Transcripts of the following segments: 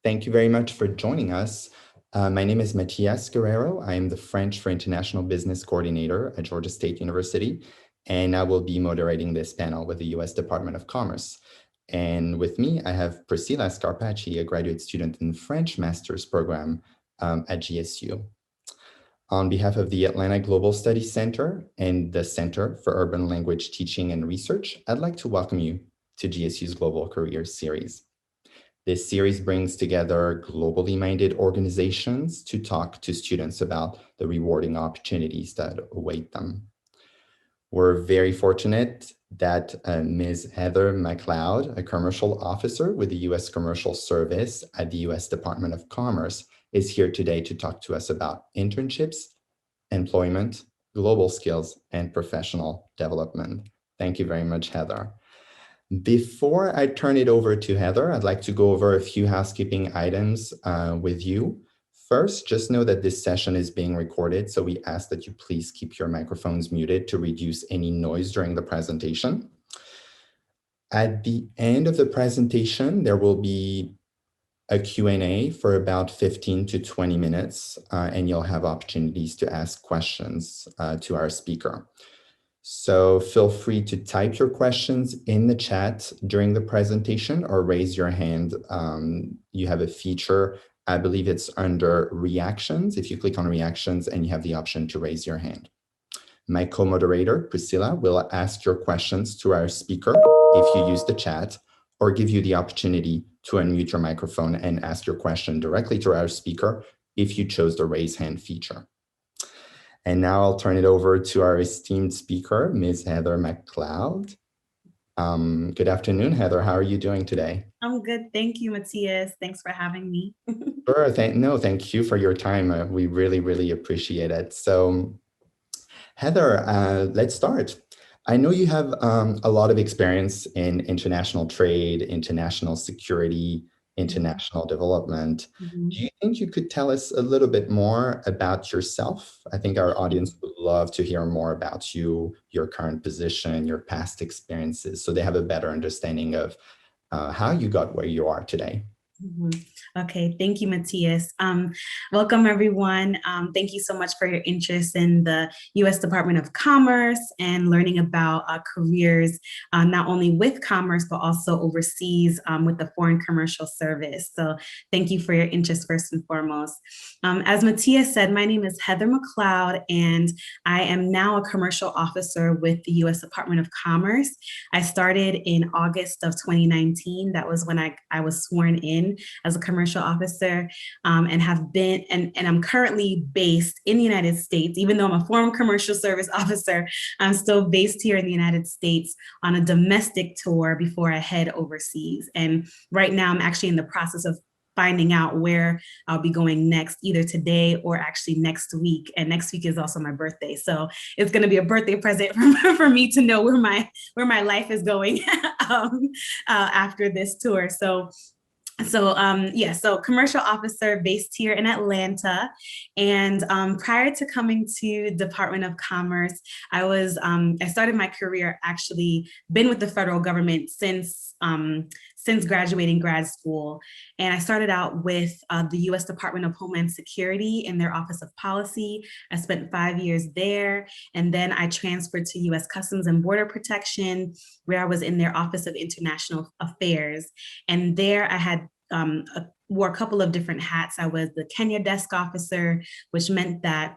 Thank you very much for joining us. My name is Matias Guerrero. I am the French for International Business Coordinator at Georgia State University, and I will be moderating this panel with the U.S. Department of Commerce. And with me, I have Priscilla Scarpacci, a graduate student in the French Master's Program at GSU. On behalf of the Atlanta Global Studies Center and the Center for Urban Language Teaching and Research, I'd like to welcome you to GSU's Global Careers Series. This series brings together globally minded organizations to talk to students about the rewarding opportunities that await them. We're very fortunate that Ms. Heather Mccloud, a commercial officer with the U.S. Commercial Service at the U.S. Department of Commerce, is here today to talk to us about internships, employment, global skills, and professional development. Thank you very much, Heather. Before I turn it over to Heather, I'd like to go over a few housekeeping items with you. First, just know that this session is being recorded, so we ask that you please keep your microphones muted to reduce any noise during the presentation. At the end of the presentation, there will be a Q&A for about 15 to 20 minutes, and you'll have opportunities to ask questions to our speaker. So feel free to type your questions in the chat during the presentation or raise your hand. You have a feature, I believe it's under reactions. If you click on reactions and you have the option to raise your hand. My co-moderator, Priscilla, will ask your questions to our speaker if you use the chat, or give you the opportunity to unmute your microphone and ask your question directly to our speaker if you chose the raise hand feature. And now I'll turn it over to our esteemed speaker, Ms. Heather Mccloud. Good afternoon, Heather. How are you doing today? I'm good. Thank you, Matias. Thanks for having me. Sure. Thank you for your time. We really, really appreciate it. So, Heather, let's start. I know you have a lot of experience in international trade, international security, international development. Mm-hmm. Do you think you could tell us a little bit more about yourself? I think our audience would love to hear more about you, your current position, your past experiences, so they have a better understanding of how you got where you are today. Mm-hmm. Okay, thank you, Matias. Welcome, everyone. Thank you so much for your interest in the U.S. Department of Commerce and learning about careers, not only with commerce, but also overseas with the Foreign Commercial Service. So thank you for your interest first and foremost. As Matias said, my name is Heather Mccloud, and I am now a commercial officer with the U.S. Department of Commerce. I started in August of 2019. That was when I was sworn in as a commercial officer, and have been, and I'm currently based in the United States. Even though I'm a Foreign Commercial Service officer, I'm still based here in the United States on a domestic tour before I head overseas. And right now I'm actually in the process of finding out where I'll be going next, either today or actually next week. And next week is also my birthday. So it's going to be a birthday present for me to know where my life is going after this tour. So commercial officer based here in Atlanta. And prior to coming to Department of Commerce, I started my career, actually been with the federal government since graduating grad school. And I started out with the U.S. Department of Homeland Security in their Office of Policy. I spent 5 years there. And then I transferred to U.S. Customs and Border Protection, where I was in their Office of International Affairs. And there I had wore a couple of different hats. I was the Kenya desk officer, which meant that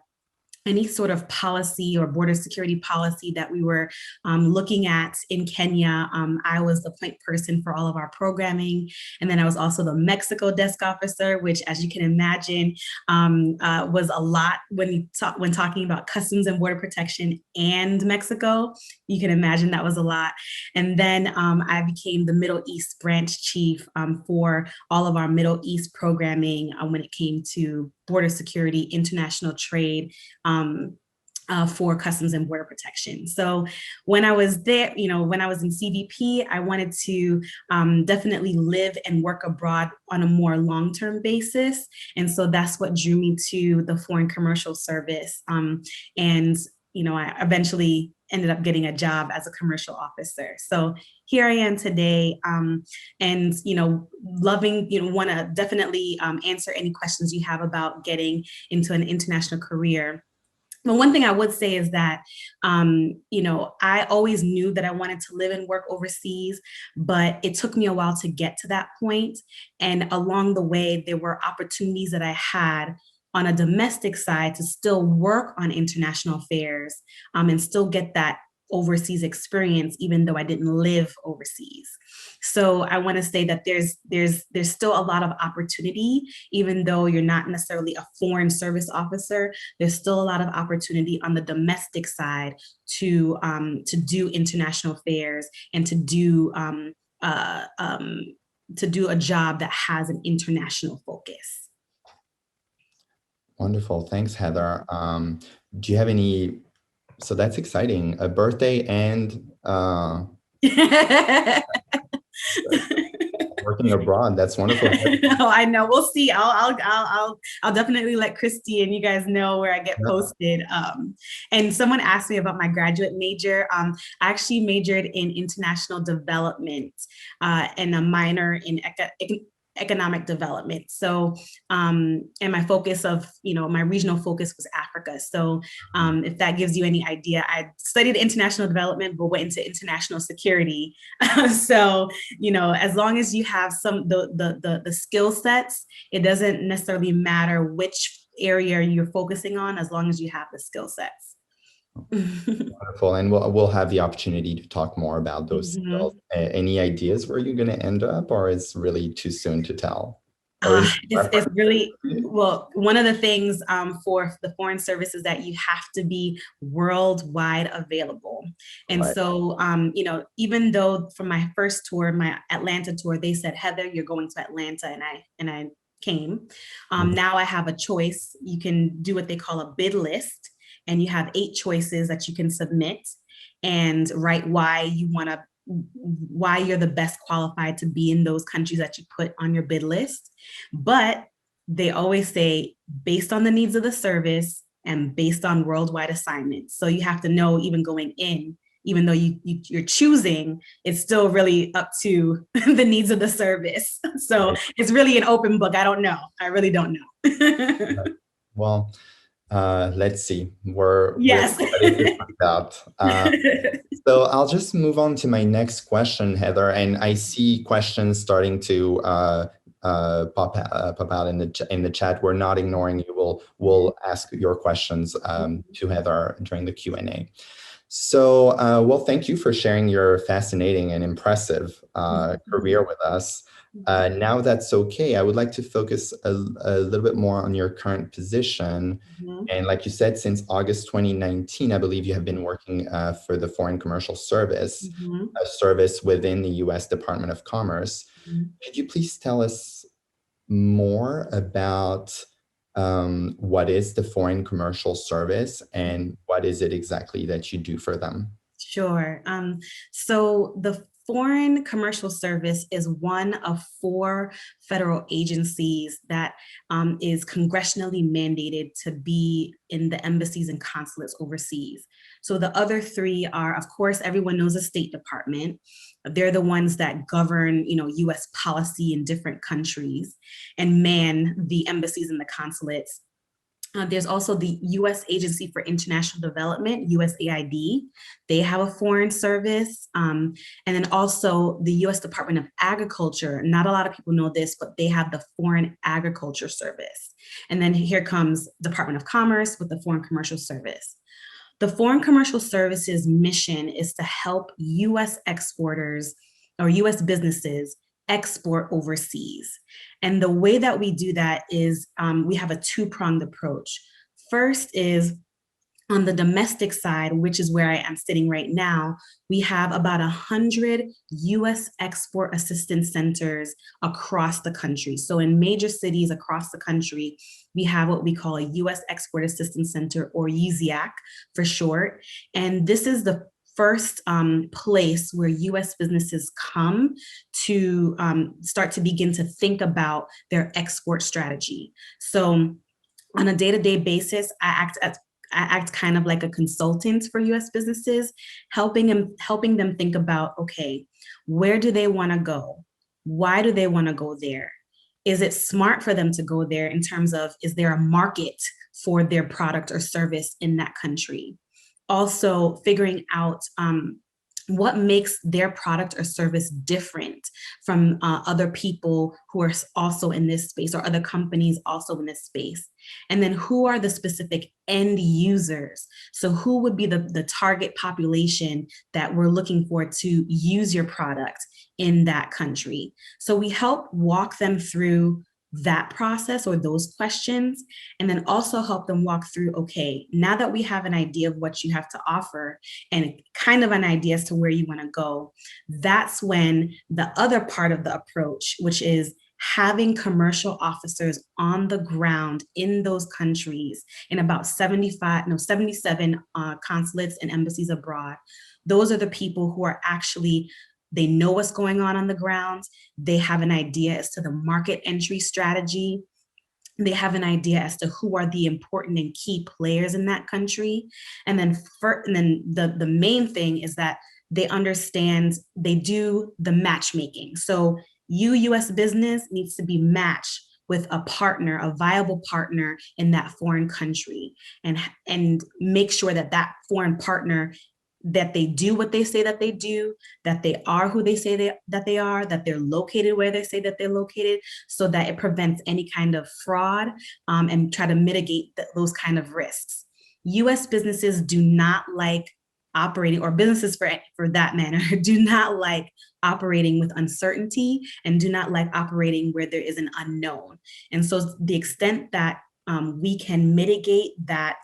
any sort of policy or border security policy that we were looking at in Kenya, I was the point person for all of our programming. And then I was also the Mexico desk officer, which, as you can imagine, was a lot when talking about Customs and Border Protection and Mexico. You can imagine that was a lot. And then I became the Middle East branch chief for all of our Middle East programming when it came to border security, international trade, for Customs and Border Protection. So when I was there, when I was in CBP, I wanted to definitely live and work abroad on a more long-term basis. And so that's what drew me to the Foreign Commercial Service. I eventually ended up getting a job as a commercial officer. So here I am today, and loving, want to definitely answer any questions you have about getting into an international career. But one thing I would say is that, I always knew that I wanted to live and work overseas, but it took me a while to get to that point. And along the way, there were opportunities that I had on a domestic side to still work on international affairs, and still get that overseas experience, even though I didn't live overseas. So I want to say that there's still a lot of opportunity, even though you're not necessarily a foreign service officer. There's still a lot of opportunity on the domestic side to do international affairs and to do a job that has an international focus. Wonderful. Thanks, Heather. Do you have any, so that's exciting, a birthday and working abroad. That's wonderful. Oh, I know. We'll see. I'll definitely let Christy and you guys know where I get posted. And someone asked me about my graduate major. I actually majored in international development and a minor in economic development. So, and my focus of, my regional focus was Africa. So if that gives you any idea, I studied international development, but went into international security. So, as long as you have the skill sets, it doesn't necessarily matter which area you're focusing on, as long as you have the skill sets. Wonderful. And we'll have the opportunity to talk more about those skills. Any ideas where you're going to end up, or is really too soon to tell? It's really, well, one of the things for the Foreign Service is that you have to be worldwide available. And so, even though for my first tour, my Atlanta tour, they said, Heather, you're going to Atlanta, and I came. Now I have a choice. You can do what they call a bid list, and you have 8 choices that you can submit and write why you're the best qualified to be in those countries that you put on your bid list. But they always say, based on the needs of the service and based on worldwide assignments. So you have to know, even going in, even though you're choosing, it's still really up to the needs of the service. So it's really an open book. I don't know. I really don't know. Well, let's see. We're yes. ready to find out. So I'll just move on to my next question, Heather. And I see questions starting to pop out in the chat. We're not ignoring you. We'll ask your questions to Heather during the Q&A. So, well, thank you for sharing your fascinating and impressive career with us. Now that's okay, I would like to focus a little bit more on your current position. And like you said, since August 2019, I believe you have been working for the Foreign Commercial Service, a service within the U.S. Department of Commerce. Could you please tell us more about what is the Foreign Commercial Service and what is it exactly that you do for them? Sure. So the Foreign Commercial Service is one of 4 federal agencies that is congressionally mandated to be in the embassies and consulates overseas. So the other 3 are, of course, everyone knows the State Department. They're the ones that govern, U.S. policy in different countries and man the embassies and the consulates. There's also the U.S. Agency for International Development, USAID. They have a foreign service. And then also the U.S. Department of Agriculture. Not a lot of people know this, but they have the Foreign Agriculture Service. And then here comes Department of Commerce with the Foreign Commercial Service. The Foreign Commercial Service's mission is to help U.S. exporters or U.S. businesses export overseas. And the way that we do that is we have a 2-pronged approach. First is on the domestic side, which is where I am sitting right now, we have about 100 U.S. export assistance centers across the country. So in major cities across the country, we have what we call a U.S. Export Assistance Center, or USAC for short. And this is the first place where U.S. businesses come to start to begin to think about their export strategy. So on a day-to-day basis, I act act kind of like a consultant for US businesses, helping them think about, okay, where do they want to go? Why do they want to go there? Is it smart for them to go there in terms of, is there a market for their product or service in that country? Also figuring out what makes their product or service different from other people who are also in this space, or other companies also in this space. And then who are the specific end users? So who would be the target population that we're looking for to use your product in that country? So we help walk them through that process or those questions, and then also help them walk through, okay, now that we have an idea of what you have to offer and kind of an idea as to where you want to go, that's when the other part of the approach, which is having commercial officers on the ground in those countries, in about 77 consulates and embassies abroad. Those are the people who are actually, they know what's going on the ground. They have an idea as to the market entry strategy. They have an idea as to who are the important and key players in that country. And then the main thing is that they understand, they do the matchmaking. So US business needs to be matched with a partner, a viable partner in that foreign country, and make sure that that foreign partner, that they do what they say that they do, that they are who they say that they are, that they're located where they say that they're located, so that it prevents any kind of fraud, and try to mitigate those kind of risks. US businesses do not like operating, or businesses for that matter, do not like operating with uncertainty, and do not like operating where there is an unknown. And so the extent that we can mitigate that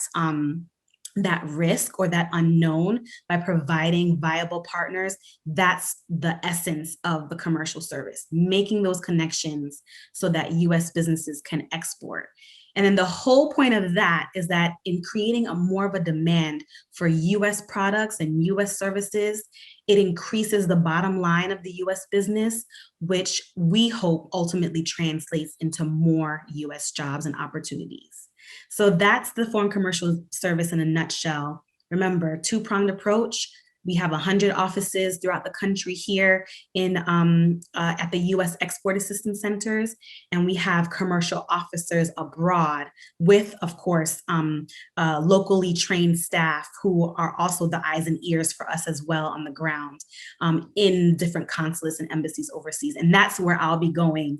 risk or that unknown by providing viable partners, that's the essence of the commercial service, making those connections so that US businesses can export. And then the whole point of that is that in creating more of a demand for US products and US services, it increases the bottom line of the US business, which we hope ultimately translates into more US jobs and opportunities. So that's the foreign commercial service in a nutshell. Remember, two-pronged approach. We have 100 offices throughout the country here in at the U.S. Export Assistance Centers, and we have commercial officers abroad with, of course, locally trained staff who are also the eyes and ears for us as well on the ground in different consulates and embassies overseas. And that's where I'll be going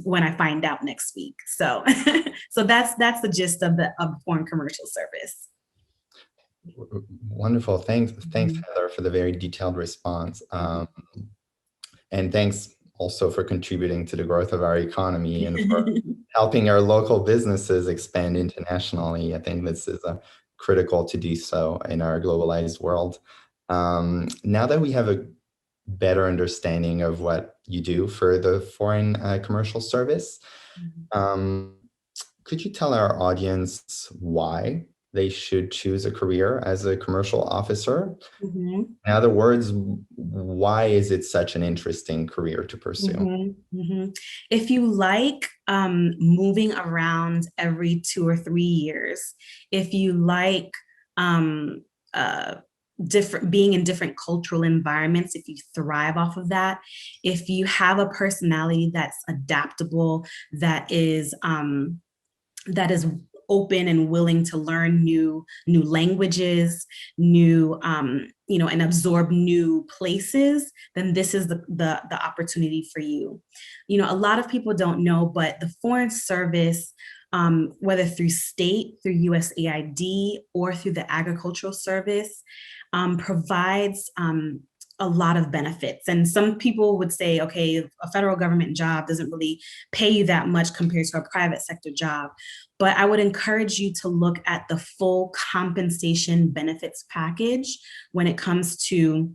when I find out next week. So, so that's the gist of the foreign commercial service. Wonderful. Thanks, Heather, for the very detailed response. And thanks also for contributing to the growth of our economy and for helping our local businesses expand internationally. I think this is critical to do so in our globalized world. Now that we have a better understanding of what you do for the foreign commercial service, could you tell our audience why they should choose a career as a commercial officer? In other words, why is it such an interesting career to pursue? If you like moving around every 2 or 3 years, if you like being in different cultural environments, if you thrive off of that, if you have a personality that's adaptable, that is open and willing to learn new languages, and absorb new places, then this is the opportunity for you. A lot of people don't know, but the Foreign Service, whether through state, through USAID, or through the Agricultural Service, provides a lot of benefits. And some people would say, okay, a federal government job doesn't really pay you that much compared to a private sector job. But I would encourage you to look at the full compensation benefits package when it comes to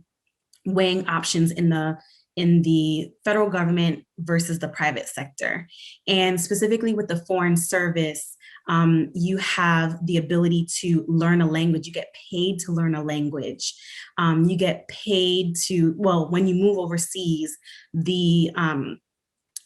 weighing options in the federal government versus the private sector. And specifically with the Foreign Service, you have the ability to learn a language. You get paid to learn a language. You get paid to, when you move overseas, the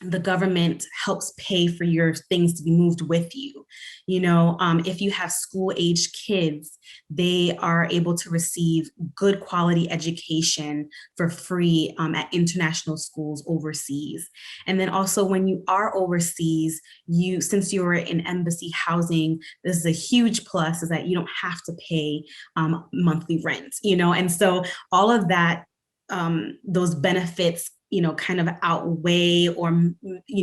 the government helps pay for your things to be moved with you. If you have school age kids, they are able to receive good quality education for free at international schools overseas. And then also when you are overseas, since you're in embassy housing, this is a huge plus, is that you don't have to pay monthly rent, and so all of that, those benefits kind of outweigh, or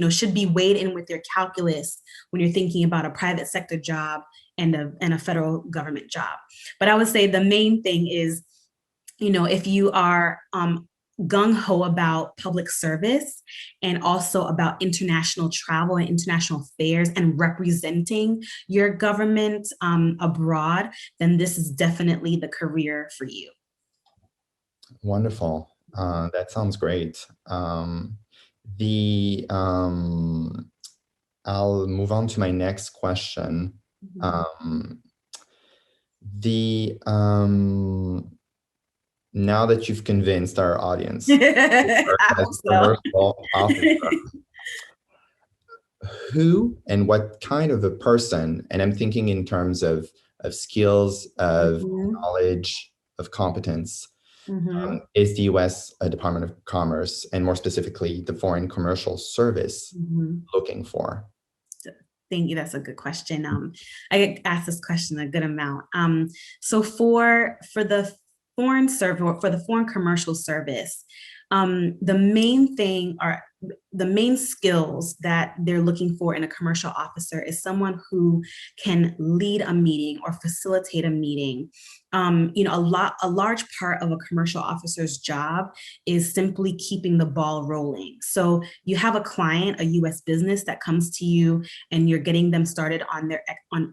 should be weighed in with your calculus when you're thinking about a private sector job and a federal government job. But I would say the main thing is, if you are gung-ho about public service and also about international travel and international affairs and representing your government abroad, then this is definitely the career for you. Wonderful. That sounds great. I'll move on to my next question. Now that you've convinced our audience, commercial officer, who and what kind of a person, and I'm thinking in terms of skills, of knowledge, of competence, is the U.S. Department of Commerce, and more specifically, the Foreign Commercial Service, looking for? Thank you. That's a good question. I get asked this question a good amount. So for the foreign commercial service, the main skills that they're looking for in a commercial officer is someone who can lead a meeting or facilitate a meeting. A large part of a commercial officer's job is simply keeping the ball rolling. So you have a client, a U.S. business that comes to you and you're getting them started on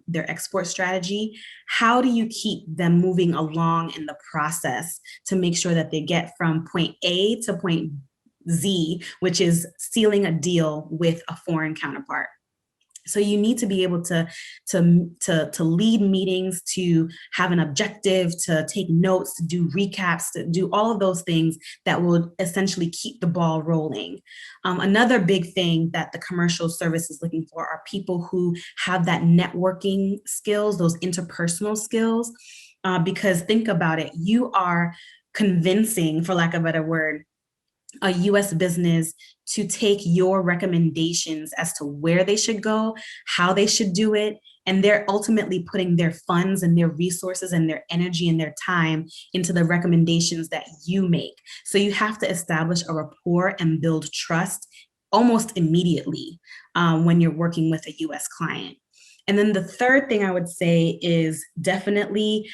their export strategy. How do you keep them moving along in the process to make sure that they get from point A to point Z, which is sealing a deal with a foreign counterpart? So you need to be able to lead meetings, to have an objective, to take notes, to do recaps, to do all of those things that will essentially keep the ball rolling. Another big thing that the commercial service is looking for are people who have that networking skills, those interpersonal skills, because think about it, you are convincing, for lack of a better word, a U.S. business to take your recommendations as to where they should go, how they should do it, and they're ultimately putting their funds and their resources and their energy and their time into the recommendations that you make. So you have to establish a rapport and build trust almost immediately when you're working with a U.S. client. And then the third thing I would say is definitely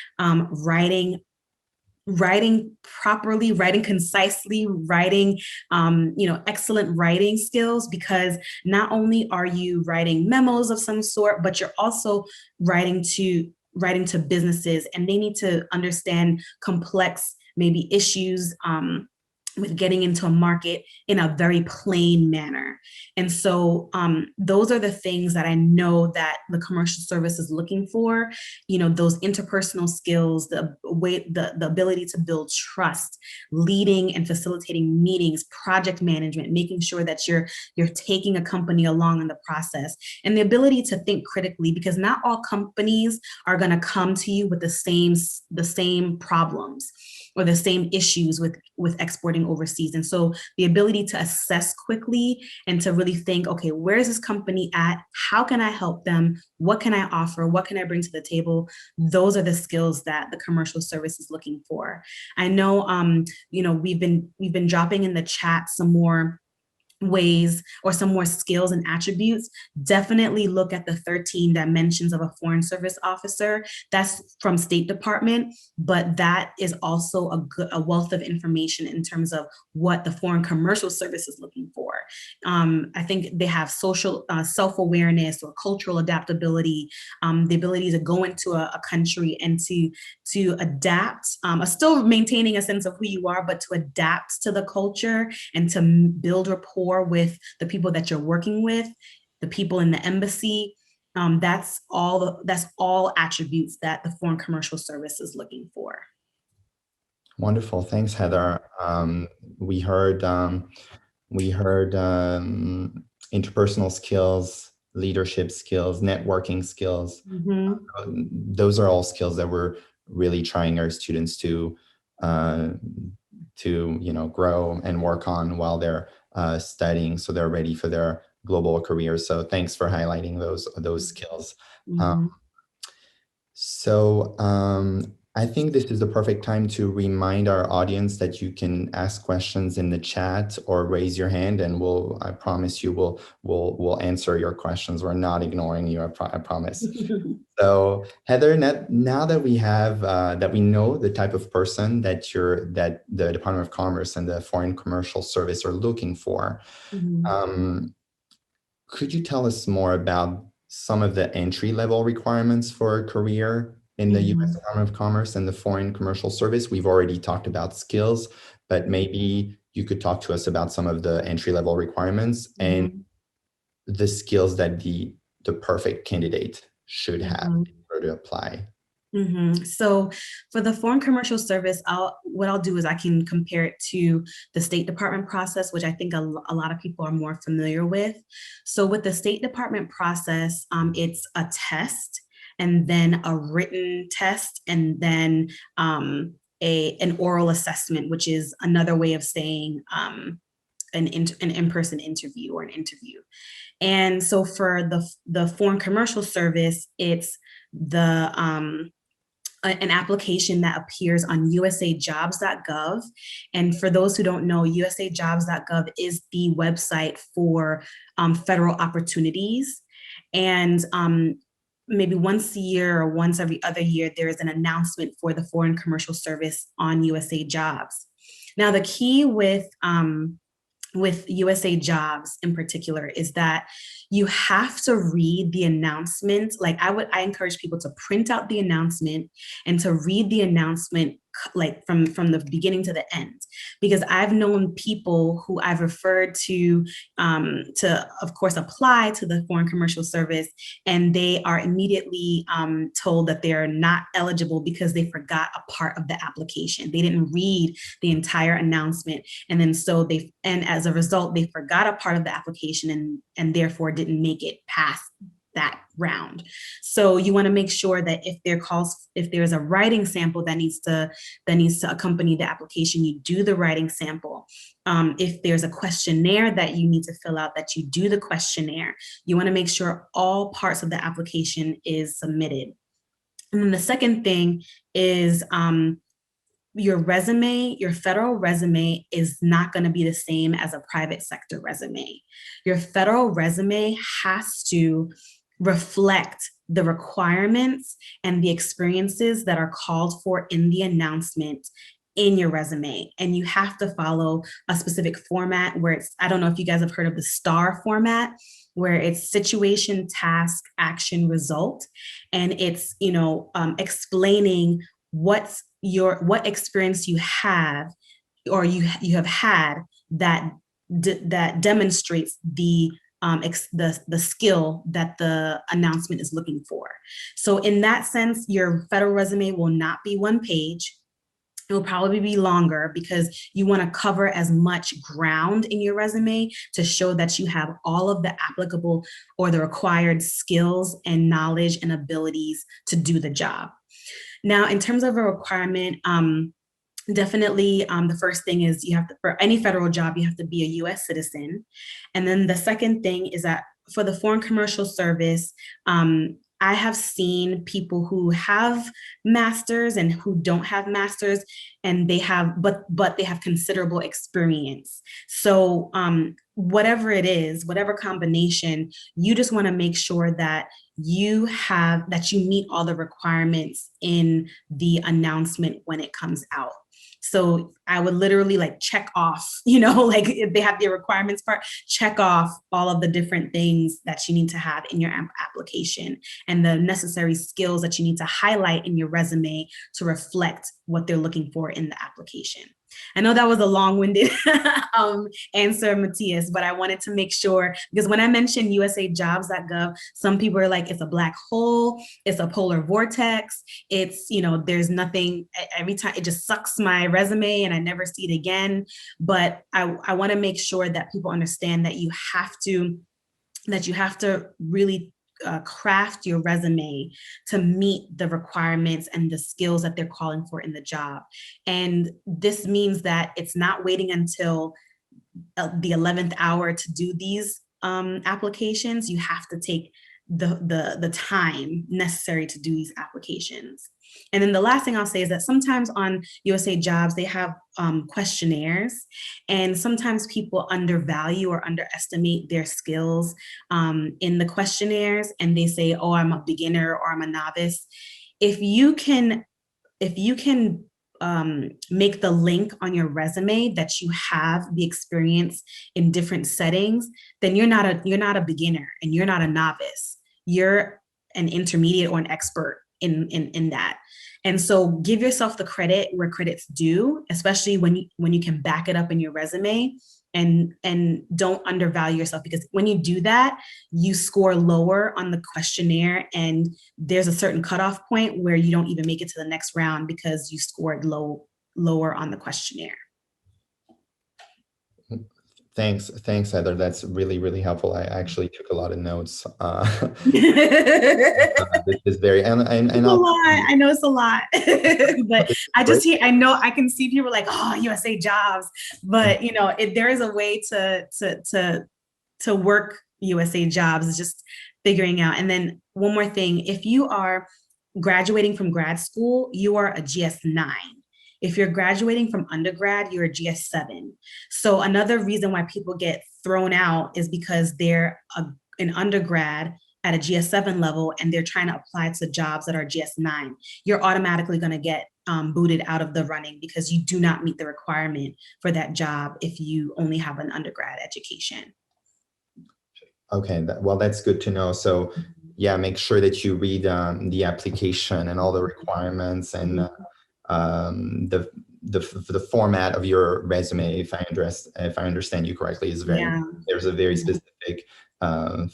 writing properly, writing concisely, writing, excellent writing skills, because not only are you writing memos of some sort, but you're also writing to businesses, and they need to understand complex, maybe issues, with getting into a market in a very plain manner. And so those are the things that I know that the commercial service is looking for, those interpersonal skills, the ability to build trust, leading and facilitating meetings, project management, making sure that you're taking a company along in the process, and the ability to think critically, because not all companies are going to come to you with the same problems or the same issues with exporting overseas. And so the ability to assess quickly and to really think, okay, where is this company at? How can I help them? What can I offer? What can I bring to the table? Those are the skills that the commercial service is looking for. I know, we've been dropping in the chat some more ways or some more skills and attributes. Definitely look at the 13 dimensions of a foreign service officer. That's from State Department, but that is also a wealth of information in terms of what the foreign commercial service is looking for. I think they have social self-awareness or cultural adaptability, the ability to go into a country and to adapt, still maintaining a sense of who you are, but to adapt to the culture and to build rapport with the people that you're working with, the people in the embassy. That's all attributes that the Foreign Commercial Service is looking for. Wonderful. Thanks, Heather. We heard We heard interpersonal skills, leadership skills, networking skills. Mm-hmm. Those are all skills that we're really trying our students uh, to grow and work on while they're studying, so they're ready for their global careers. So thanks for highlighting those skills. Um, Mm-hmm. I think this is the perfect time to remind our audience that you can ask questions in the chat or raise your hand, and I promise you, we'll answer your questions. We're not ignoring you. I promise. So Heather, now that we have that we know the type of person that the Department of Commerce and the Foreign Commercial Service are looking for, Mm-hmm. um, could you tell us more about some of the entry-level requirements for a career in the U.S. Mm-hmm. Department of Commerce and the Foreign Commercial Service? We've already talked about skills, but maybe you could talk to us about some of the entry-level requirements and Mm-hmm. the skills that the perfect candidate should have Mm-hmm. in order to apply. Mm-hmm. So for the Foreign Commercial Service, what I'll do is I can compare it to the State Department process, which I think a lot of people are more familiar with. So with the State Department process, it's a test and then a written test and then an oral assessment, which is another way of saying an in-person interview or an interview. And so for the Foreign Commercial Service, it's the an application that appears on usajobs.gov. And for those who don't know, usajobs.gov is the website for federal opportunities. And maybe once a year or once every other year, there is an announcement for the Foreign Commercial Service on USA Jobs. Now, the key with USA Jobs in particular is that you have to read the announcement. Like I encourage people to print out the announcement and to read the announcement like from the beginning to the end, because I've known people who I've referred to of course apply to the Foreign Commercial Service, and they are immediately told that they're not eligible because they forgot a part of the application. They didn't read the entire announcement, and then and as a result they forgot a part of the application and therefore didn't make it past that round. So you want to make sure that if there's a writing sample that needs to accompany the application, you do the writing sample. If there's a questionnaire that you need to fill out, that you do the questionnaire. You want to make sure all parts of the application is submitted. And then the second thing is your resume, your federal resume is not going to be the same as a private sector resume. Your federal resume has to reflect the requirements and the experiences that are called for in the announcement in your resume. And you have to follow a specific format where I don't know if you guys have heard of the STAR format, where it's situation, task, action, result. And it's, explaining what experience you have or you have had that demonstrates the skill that the announcement is looking for. So in that sense, your federal resume will not be one page. It will probably be longer because you want to cover as much ground in your resume to show that you have all of the applicable or the required skills and knowledge and abilities to do the job. Now, in terms of a requirement, definitely the first thing is for any federal job, you have to be a US citizen. And then the second thing is that for the Foreign Commercial Service, I have seen people who have masters and who don't have masters, and they have, but they have considerable experience. So whatever it is, whatever combination, you just want to make sure that you meet all the requirements in the announcement when it comes out. So I would literally check off, if they have the requirements part, check off all of the different things that you need to have in your application and the necessary skills that you need to highlight in your resume to reflect what they're looking for in the application. I know that was a long-winded answer, Matthias, but I wanted to make sure, because when I mentioned usajobs.gov, some people are like, it's a black hole, it's a polar vortex, it's, there's nothing, every time it just sucks my resume and I never see it again. But I want to make sure that people understand that you have to really craft your resume to meet the requirements and the skills that they're calling for in the job. And this means that it's not waiting until the 11th hour to do these applications. You have to take the time necessary to do these applications. And then the last thing I'll say is that sometimes on USA Jobs, they have questionnaires, and sometimes people undervalue or underestimate their skills in the questionnaires, and they say, oh, I'm a beginner or I'm a novice. If you can make the link on your resume that you have the experience in different settings, then you're not a beginner and you're not a novice. You're an intermediate or an expert in that. And so give yourself the credit where credit's due, especially when you can back it up in your resume, and don't undervalue yourself, because when you do that, you score lower on the questionnaire, and there's a certain cutoff point where you don't even make it to the next round because you scored lower on the questionnaire. Thanks, Heather. That's really, really helpful. I actually took a lot of notes. This is very, and it's a lot. I know it's a lot, but I know I can see people like, oh, USA Jobs, but there is a way to work USA Jobs. Is just figuring out. And then one more thing: if you are graduating from grad school, you are a GS9. If you're graduating from undergrad, you're a GS7. So another reason why people get thrown out is because they're an undergrad at a GS7 level and they're trying to apply to jobs that are GS9. You're automatically going to get booted out of the running because you do not meet the requirement for that job if you only have an undergrad education. Okay, well, that's good to know. So yeah, make sure that you read the application and all the requirements and the format of your resume, if I understand you correctly, is very, there's a very specific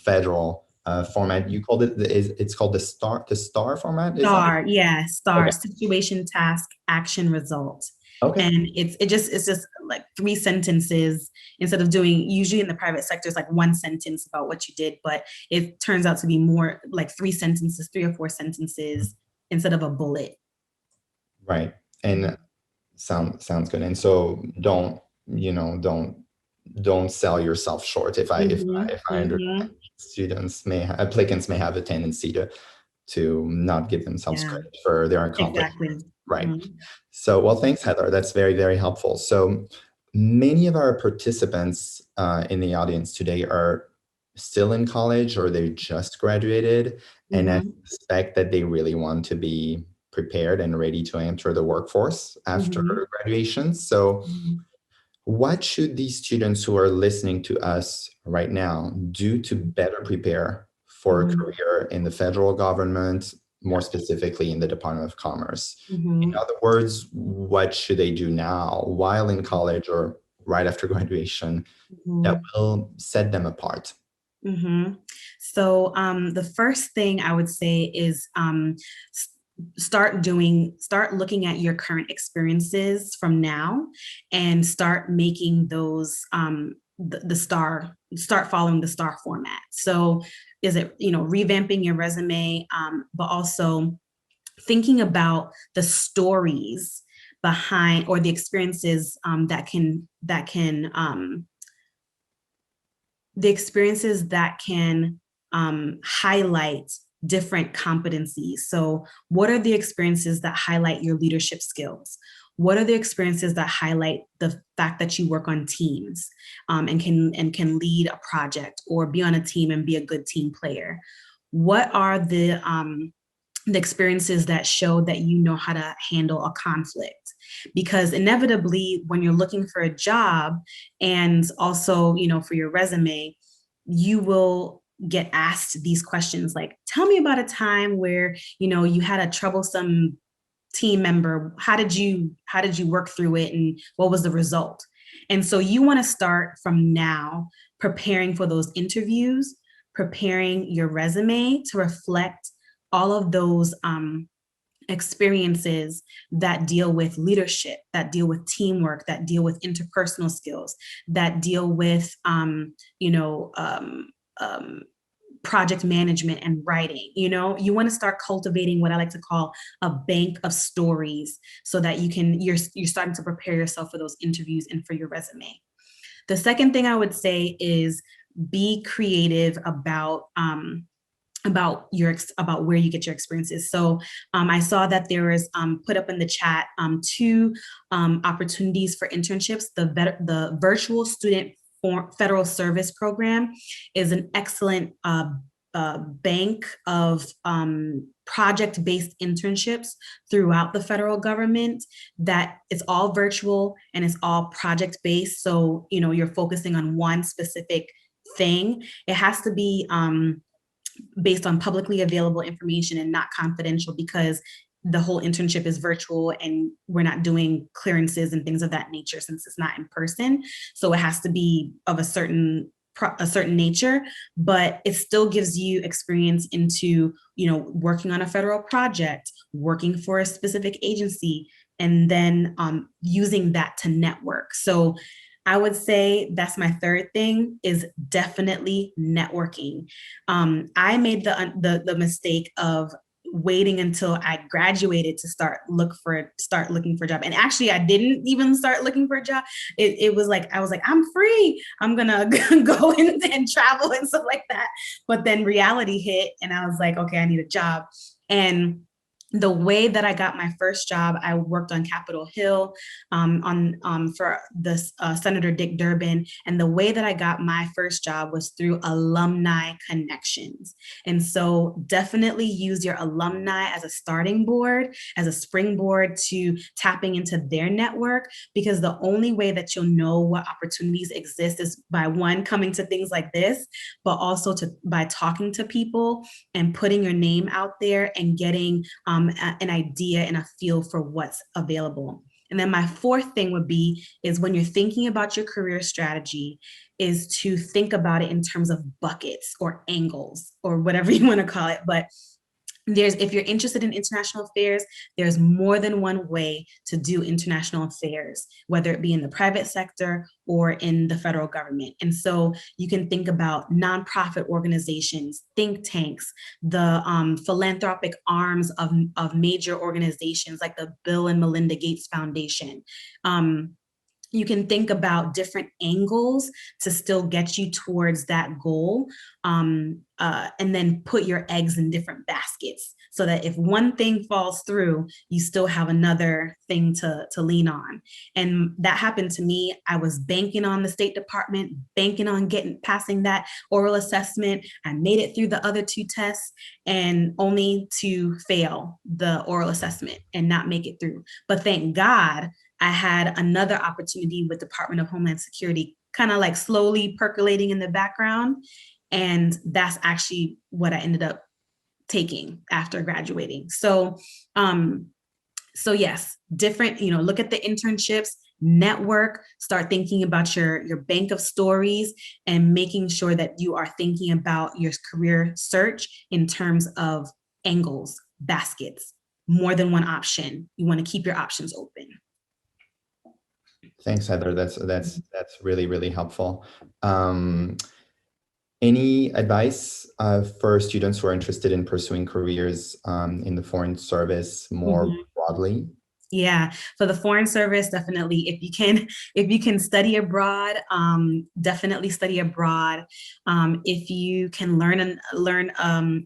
federal format. You called it, it's called the STAR format? STAR, yeah, STAR, okay. Situation, task, action, result. Okay. And it's just like 3 sentences instead of doing, usually in the private sector, it's like 1 sentence about what you did, but it turns out to be more like 3 sentences, 3 or 4 sentences instead of a bullet. Right. And sounds good. And so don't sell yourself short. If I understand, applicants may have a tendency to not give themselves credit for their accomplishments. Exactly. Right. So, well, thanks, Heather. That's very, very helpful. So many of our participants in the audience today are still in college or they just graduated, and I suspect that they really want to be prepared and ready to enter the workforce after graduation. So what should these students who are listening to us right now do to better prepare for a career in the federal government, more specifically in the Department of Commerce? In other words, what should they do now while in college or right after graduation that will set them apart? So the first thing I would say is start looking at your current experiences from now and start making those start following the STAR format. So is it, revamping your resume, but also thinking about the stories behind, or the experiences that can highlight different competencies. So what are the experiences that highlight your leadership skills? What are the experiences that highlight the fact that you work on teams and can lead a project or be on a team and be a good team player? What are the experiences that show that you know how to handle a conflict? Because inevitably, when you're looking for a job and also, for your resume, you will get asked these questions like, tell me about a time where, you had a troublesome team member? How did you work through it, and what was the result? And so you want to start from now preparing for those interviews, preparing your resume to reflect all of those experiences that deal with leadership, that deal with teamwork, that deal with interpersonal skills, that deal with project management and writing. You want to start cultivating what I like to call a bank of stories, so that you're starting to prepare yourself for those interviews and for your resume. The second thing I would say is be creative about where you get your experiences. So I saw that there was put up in the chat 2 opportunities for internships. The virtual student federal service program is an excellent bank of project-based internships throughout the federal government, that it's all virtual and it's all project-based. So you're focusing on one specific thing. It has to be based on publicly available information and not confidential, because the whole internship is virtual and we're not doing clearances and things of that nature, since it's not in person. So it has to be of a certain nature, but it still gives you experience into, working on a federal project, working for a specific agency, and then using that to network. So I would say that's my third thing, is definitely networking. I made the mistake of waiting until I graduated to start looking for a job. And actually, I didn't even start looking for a job. It was like, I was like, I'm free. I'm gonna go in and travel and stuff like that. But then reality hit, and I was like, okay, I need a job. And the way that I got my first job, I worked on Capitol Hill for this Senator Dick Durbin. And the way that I got my first job was through alumni connections. And so definitely use your alumni as a starting board, as a springboard to tapping into their network, because the only way that you'll know what opportunities exist is by, one, coming to things like this, but also by talking to people and putting your name out there and getting an idea and a feel for what's available. And then my fourth thing is when you're thinking about your career strategy, is to think about it in terms of buckets or angles or whatever you want to call it. But if you're interested in international affairs, there's more than one way to do international affairs, whether it be in the private sector or in the federal government. And so you can think about nonprofit organizations, think tanks, the philanthropic arms of major organizations like the Bill and Melinda Gates Foundation. You can think about different angles to still get you towards that goal, and then put your eggs in different baskets, so that if one thing falls through, you still have another thing to lean on. And that happened to me. I was banking on the State Department, banking on passing that oral assessment. I made it through the other 2 tests, and only to fail the oral assessment and not make it through. But thank God, I had another opportunity with Department of Homeland Security, kind of like slowly percolating in the background. And that's actually what I ended up taking after graduating. So yes, different, look at the internships, network, start thinking about your bank of stories, and making sure that you are thinking about your career search in terms of angles, baskets, more than one option. You want to keep your options open. Thanks, Heather. That's really, really helpful. Any advice for students who are interested in pursuing careers in the Foreign Service more broadly? Yeah, for the Foreign Service, definitely. If you can study abroad, definitely study abroad. If you can learn,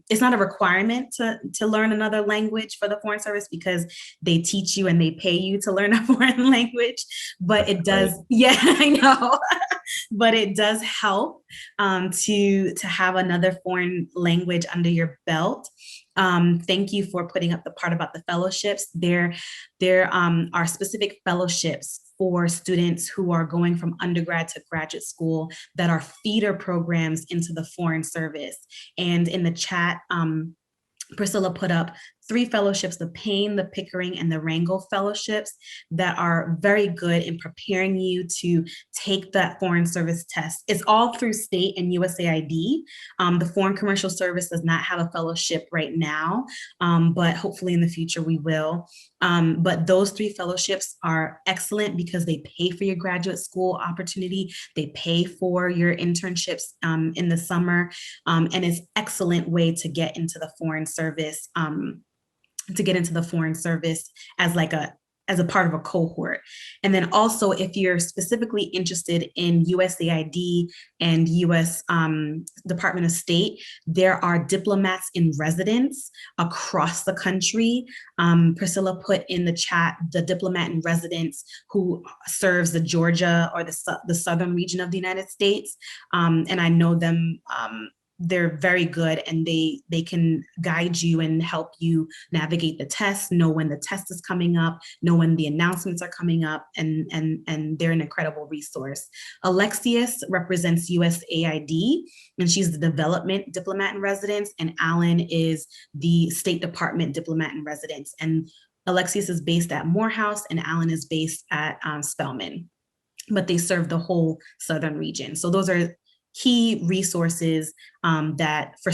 it's not a requirement to learn another language for the Foreign Service, because they teach you and they pay you to learn a foreign language. But it does, yeah, I know. But it does help to have another foreign language under your belt. Thank you for putting up the part about the fellowships. There are specific fellowships for students who are going from undergrad to graduate school that are feeder programs into the Foreign Service. And in the chat, Priscilla put up three fellowships, the Payne, the Pickering, and the Rangel fellowships that are very good in preparing you to take that foreign service test. It's all through state and USAID. The Foreign Commercial Service does not have a fellowship right now, but hopefully in the future we will. But those three fellowships are excellent because they pay for your graduate school opportunity. They pay for your internships in the summer, and it's excellent way to get into the foreign service, as a part of a cohort. And then also, if you're specifically interested in USAID and US Department of State, there are diplomats in residence across the country. Priscilla put in the chat the diplomat in residence who serves the Georgia or the southern region of the United States. And I know them. They're very good, and they can guide you and help you navigate the test, know when the test is coming up, know when the announcements are coming up, and they're an incredible resource. Alexius represents USAID, and she's the development diplomat in residence, and Alan is the State Department diplomat in residence. And Alexius is based at Morehouse, and Alan is based at Spelman, but they serve the whole southern region. So those are key resources that for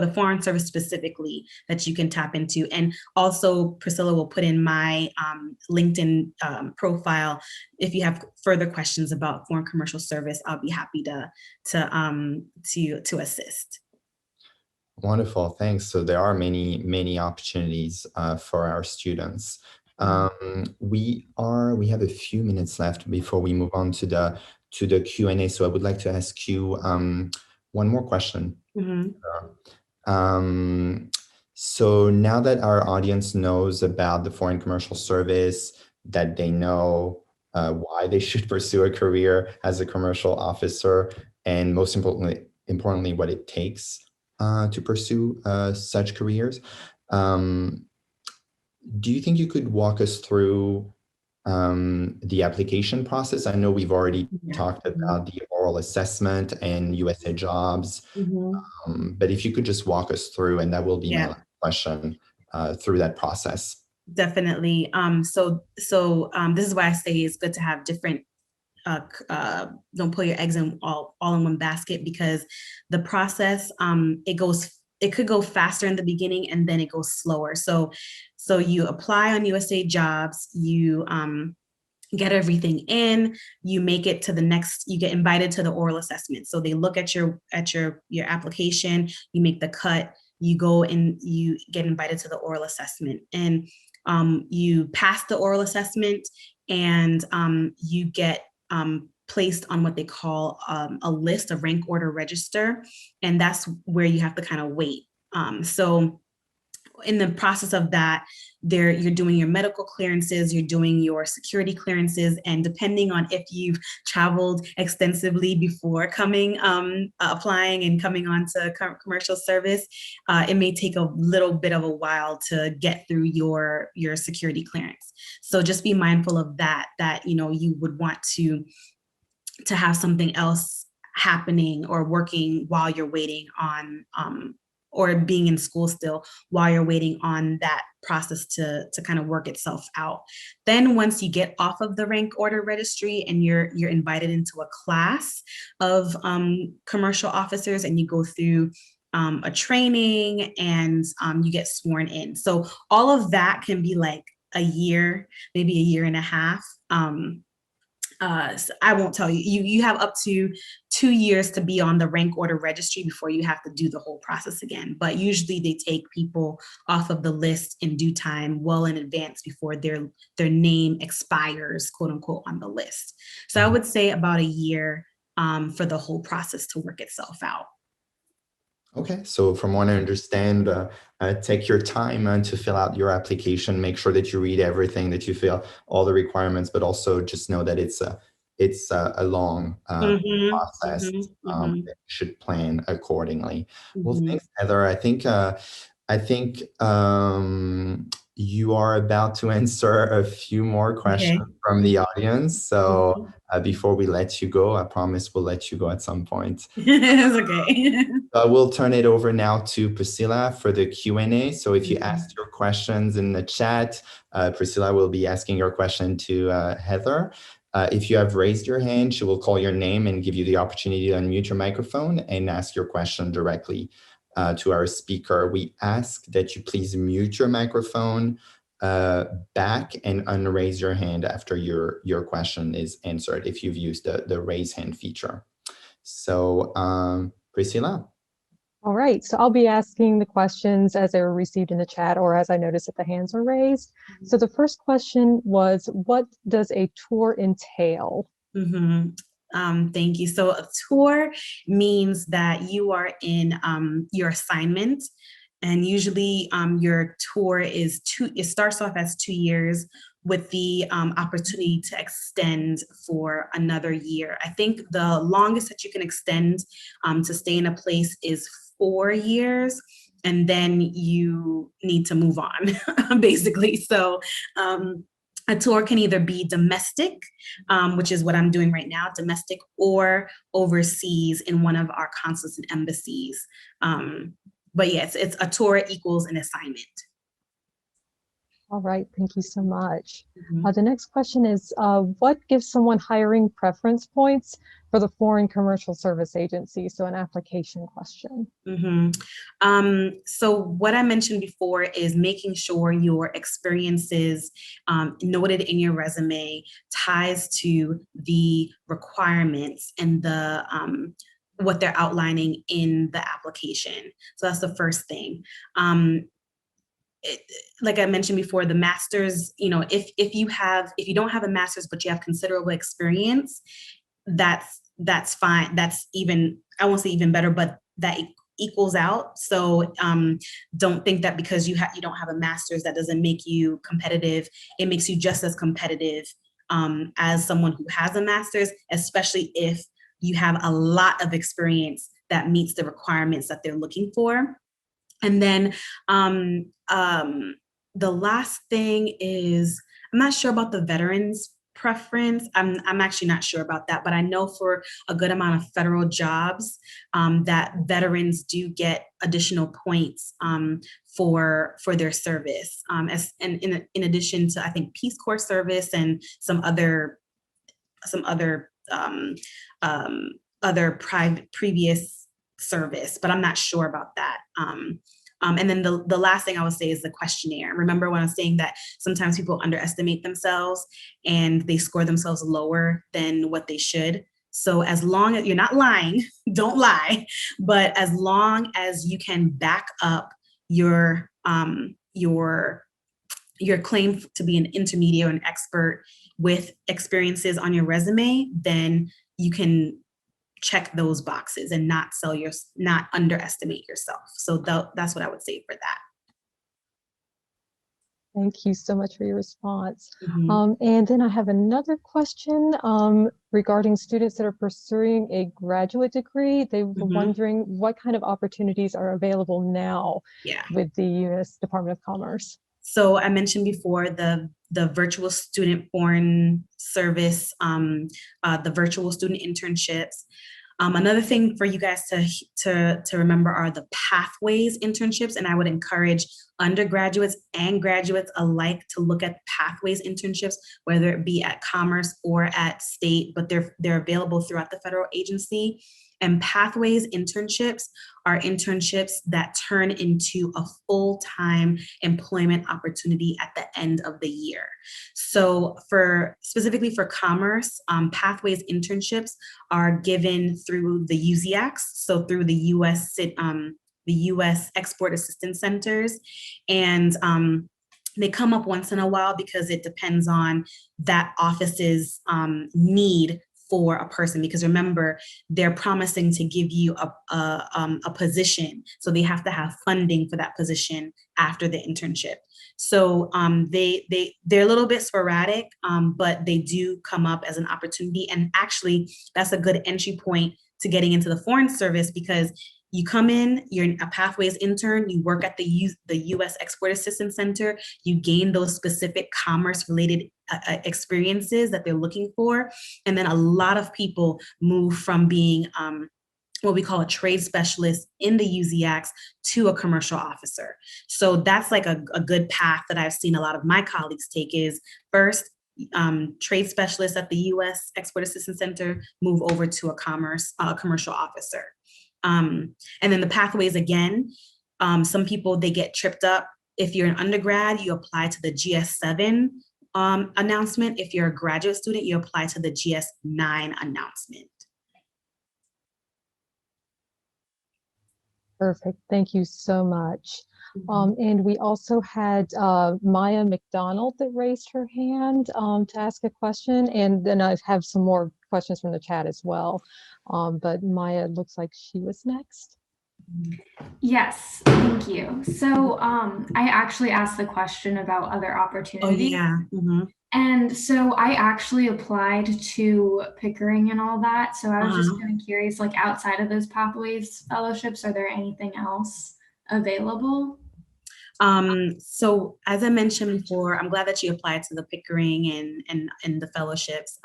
the Foreign Service specifically that you can tap into. And also Priscilla will put in my LinkedIn profile. If you have further questions about Foreign Commercial Service, I'll be happy to assist. Wonderful, thanks. So there are many opportunities for our students. We have a few minutes left before we move on to the Q&A. So I would like to ask you one more question. So now that our audience knows about the Foreign Commercial Service, that they know why they should pursue a career as a commercial officer, and most importantly, what it takes to pursue such careers, do you think you could walk us through the application process? I know we've already talked about the oral assessment and USA Jobs, but if you could just walk us through, and that will be my last question, through that process. Definitely. So this is why I say it's good to have different, don't put your eggs in all in one basket, because the process, it could go faster in the beginning and then it goes slower. So you apply on USA Jobs, you get everything in, you make it to the next, you get invited to the oral assessment. So they look at your application, you make the cut, you go and you get invited to the oral assessment, and you pass the oral assessment, and you get placed on what they call a list, a rank order register, and that's where you have to kind of wait. So in the process of that, you're doing your medical clearances, you're doing your security clearances, and depending on if you've traveled extensively before applying and coming on to commercial service, it may take a little bit of a while to get through your security clearance. So just be mindful of that you would want to have something else happening or working while you're waiting on, or being in school still while you're waiting on that process to kind of work itself out. Then once you get off of the rank order registry and you're invited into a class of commercial officers, and you go through a training, and you get sworn in. So all of that can be like a year, maybe a year and a half. So I won't tell you. You have up to 2 years to be on the rank order registry before you have to do the whole process again. But usually they take people off of the list in due time, well in advance, before their name expires, quote unquote, on the list. So I would say about a year for the whole process to work itself out. Okay, so from what I understand, take your time to fill out your application. Make sure that you read everything, that you fill all the requirements, but also just know that it's a long process. That you should plan accordingly. Well, thanks, Heather. I think I think you are about to answer a few more questions Okay. from the audience. So Mhm. before we let you go, I promise we'll let you go at some point. It's okay. We'll turn it over now to Priscilla for the Q&A. So if you Mhm. asked your questions in the chat, Priscilla will be asking your question to Heather. If you have raised your hand, she will call your name and give you the opportunity to unmute your microphone and ask your question directly to our speaker. We ask that you please mute your microphone back and unraise your hand after your question is answered if you've used the raise hand feature. So Priscilla. All right, so I'll be asking the questions as they were received in the chat or as I notice that the hands are raised. So the first question was, what does a tour entail? Thank you. So a tour means that you are in your assignment, and usually your tour is it starts off as 2 years with the opportunity to extend for another year. I think the longest that you can extend to stay in a place is 4 years, and then you need to move on, basically. So a tour can either be domestic, which is what I'm doing right now, domestic, or overseas in one of our consulates and embassies. But yes, it's a tour equals an assignment. All right, thank you so much. Mhm. The next question is, what gives someone hiring preference points for the Foreign Commercial Service Agency? So an application question. So what I mentioned before is making sure your experiences noted in your resume ties to the requirements and the what they're outlining in the application. So that's the first thing. Like I mentioned before, the master's, if you don't have a master's but you have considerable experience, that's fine. That's even, I won't say even better, but that equals out. So don't think that because you don't have a master's that doesn't make you competitive. It makes you just as competitive as someone who has a master's, especially if you have a lot of experience that meets the requirements that they're looking for. And then the last thing is, I'm not sure about the veterans preference. I'm actually not sure about that, but I know for a good amount of federal jobs that veterans do get additional points for their service, and in addition to, I think, Peace Corps service and some other private previous service, but I'm not sure about that. And then the last thing I would say is the questionnaire. Remember when I was saying that sometimes people underestimate themselves and they score themselves lower than what they should. So as long as you're not lying, don't lie, but as long as you can back up your claim to be an intermediate or an expert with experiences on your resume, then you can check those boxes and not underestimate yourself. So that's what I would say for that. Thank you so much for your response. Mm-hmm. And then I have another question regarding students that are pursuing a graduate degree. They were wondering what kind of opportunities are available now with the U.S. Department of Commerce. So I mentioned before the virtual student foreign service, the virtual student internships. Another thing for you guys to remember are the pathways internships, and I would encourage undergraduates and graduates alike to look at pathways internships, whether it be at Commerce or at State, but they're available throughout the federal agency. And pathways internships are internships that turn into a full-time employment opportunity at the end of the year. So specifically for Commerce, pathways internships are given through the USIACs, so through the U.S. Export Assistance Centers. And they come up once in a while because it depends on that office's need for a person, because remember, they're promising to give you a position, so they have to have funding for that position after the internship. So they're a little bit sporadic, but they do come up as an opportunity, and actually that's a good entry point to getting into the Foreign Service, because you come in, you're a Pathways intern, you work at the U.S. Export Assistance Center, you gain those specific commerce-related experiences that they're looking for. And then a lot of people move from being what we call a trade specialist in the UZX to a commercial officer. So that's like a good path that I've seen a lot of my colleagues take is first, trade specialist at the U.S. Export Assistance Center, move over to a commercial officer. And then the pathways again, some people, they get tripped up. If you're an undergrad, you apply to the GS7 announcement. If you're a graduate student, you apply to the GS9 announcement. Perfect. Thank you so much. And we also had Maya McDonald that raised her hand to ask a question. And then I have some more questions from the chat as well. But Maya looks like she was next. Yes, thank you. So I actually asked the question about other opportunities. Oh, yeah. Mm-hmm. And so I actually applied to Pickering and all that. So I was just kind of curious, like outside of those Pathways fellowships, are there anything else available? So as I mentioned before, I'm glad that you applied to the Pickering and the fellowships.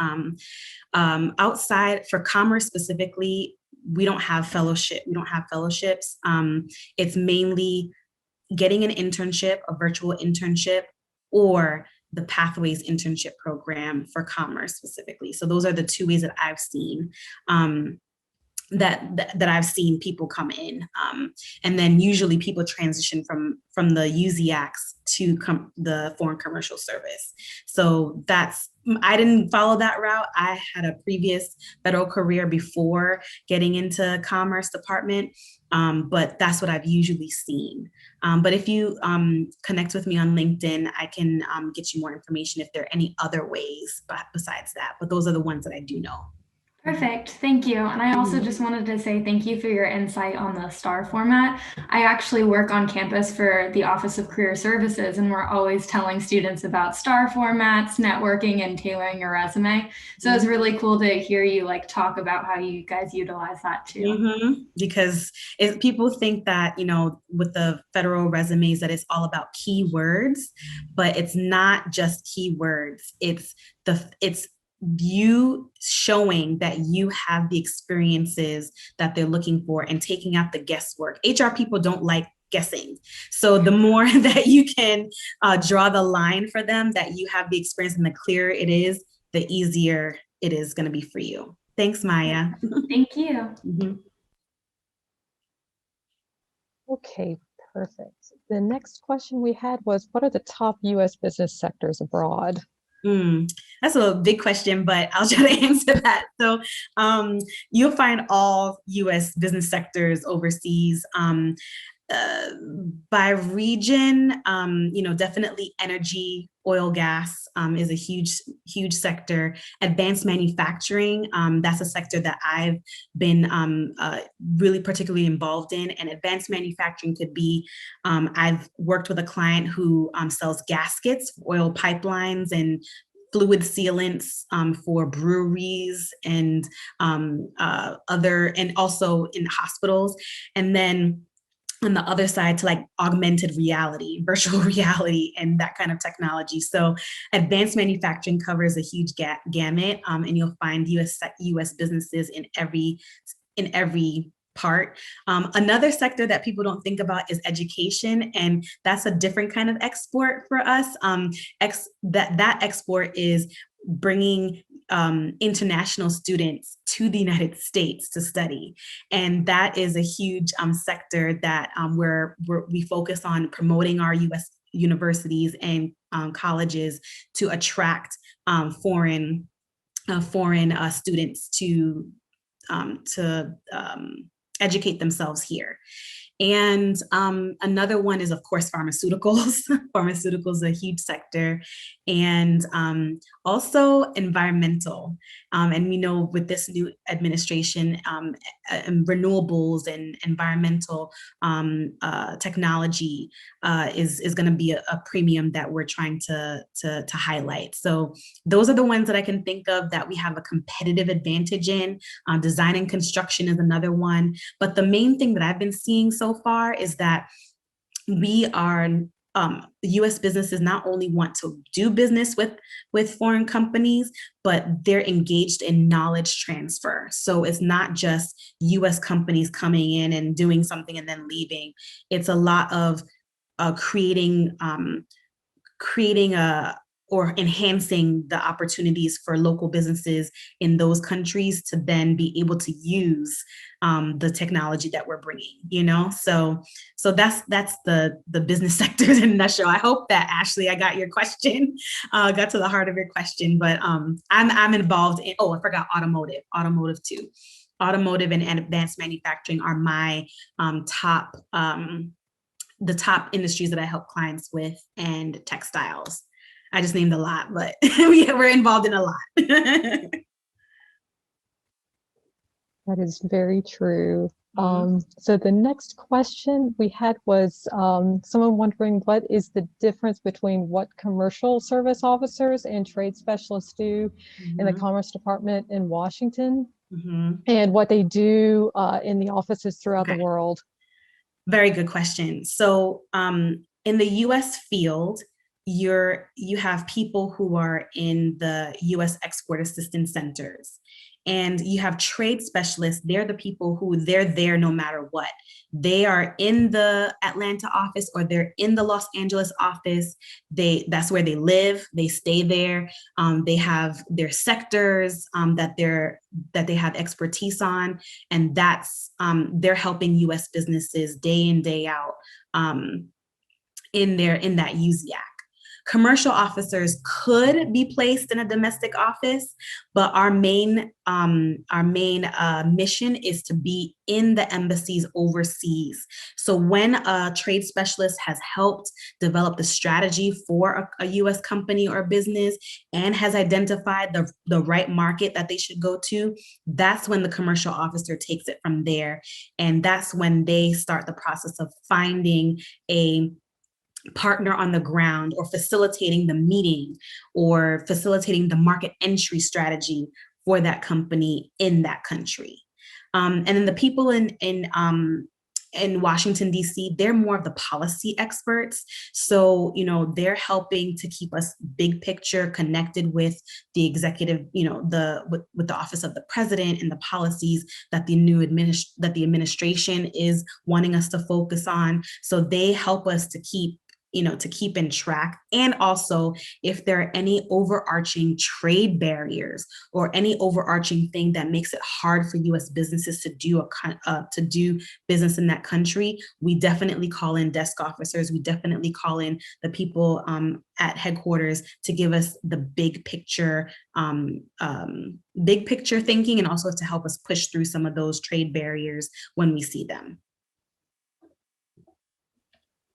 Outside for commerce specifically, we don't have fellowships. It's mainly getting an internship, a virtual internship, or the Pathways internship program for commerce specifically. So those are the two ways that I've seen that I've seen people come in. And then usually people transition from the UZX to the Foreign Commercial Service. So I didn't follow that route. I had a previous federal career before getting into Commerce Department, but that's what I've usually seen. But if you connect with me on LinkedIn, I can get you more information if there are any other ways besides that. But those are the ones that I do know. Perfect. Thank you. And I also just wanted to say thank you for your insight on the STAR format. I actually work on campus for the Office of Career Services, and we're always telling students about STAR formats, networking, and tailoring your resume. So it's really cool to hear you talk about how you guys utilize that too. Because people think that, with the federal resumes that it's all about keywords, but it's not just keywords. It's you showing that you have the experiences that they're looking for and taking out the guesswork. HR people don't like guessing. So the more that you can draw the line for them, that you have the experience and the clearer it is, the easier it is going to be for you. Thanks, Maya. Thank you. Okay, perfect. The next question we had was, what are the top U.S. business sectors abroad? That's a big question, but I'll try to answer that. So you'll find all U.S. business sectors overseas. By region, definitely energy, oil, gas is a huge sector. Advanced manufacturing, that's a sector that I've been really particularly involved in. And advanced manufacturing could be, I've worked with a client who sells gaskets, oil pipelines, and fluid sealants for breweries and and also in hospitals. And then on the other side to augmented reality, virtual reality, and that kind of technology. So advanced manufacturing covers a huge gamut, and you'll find US businesses in every part. Another sector that people don't think about is education, and that's a different kind of export for us. That export is bringing international students to the United States to study. And that is a huge sector that we focus on promoting our US universities and colleges to attract foreign students to educate themselves here. And another one is, of course, pharmaceuticals. Pharmaceuticals is a huge sector, and also environmental. And we know with this new administration, renewables and environmental technology is going to be a premium that we're trying to highlight. So those are the ones that I can think of that we have a competitive advantage in. Design and construction is another one. But the main thing that I've been seeing so far is that we are U.S. businesses not only want to do business with foreign companies, but they're engaged in knowledge transfer. So it's not just U.S. companies coming in and doing something and then leaving. It's a lot of creating or enhancing the opportunities for local businesses in those countries to then be able to use the technology that we're bringing, So that's the business sectors in a nutshell. I hope that, Ashley, I got your question, got to the heart of your question, but I'm involved in, I forgot automotive too. Automotive and advanced manufacturing are my the top industries that I help clients with, and textiles. I just named a lot, but we're involved in a lot. That is very true. So the next question we had was someone wondering what is the difference between what commercial service officers and trade specialists do in the Commerce Department in Washington, and what they do in the offices throughout the world. Very good question. So in the US field, you have people who are in the US Export Assistance Centers, and you have trade specialists. They're the people who they're there no matter what. They are in the Atlanta office or they're in the Los Angeles office. That's where they live. They stay there. They have their sectors that they have expertise on, and that's they're helping US businesses day in, day out in that USIAC. Commercial officers could be placed in a domestic office, but our main mission is to be in the embassies overseas. So when a trade specialist has helped develop the strategy for a US company or business and has identified the right market that they should go to, that's when the commercial officer takes it from there. And that's when they start the process of finding a partner on the ground, or facilitating the meeting, or facilitating the market entry strategy for that company in that country. And then the people in Washington, D.C., they're more of the policy experts. So, they're helping to keep us big picture connected with the executive, with the office of the president and the policies that the administration is wanting us to focus on. So they help us to keep in track. And also, if there are any overarching trade barriers or any overarching thing that makes it hard for U.S. businesses to do business in that country, we definitely call in desk officers. We definitely call in the people at headquarters to give us the big picture thinking, and also to help us push through some of those trade barriers when we see them.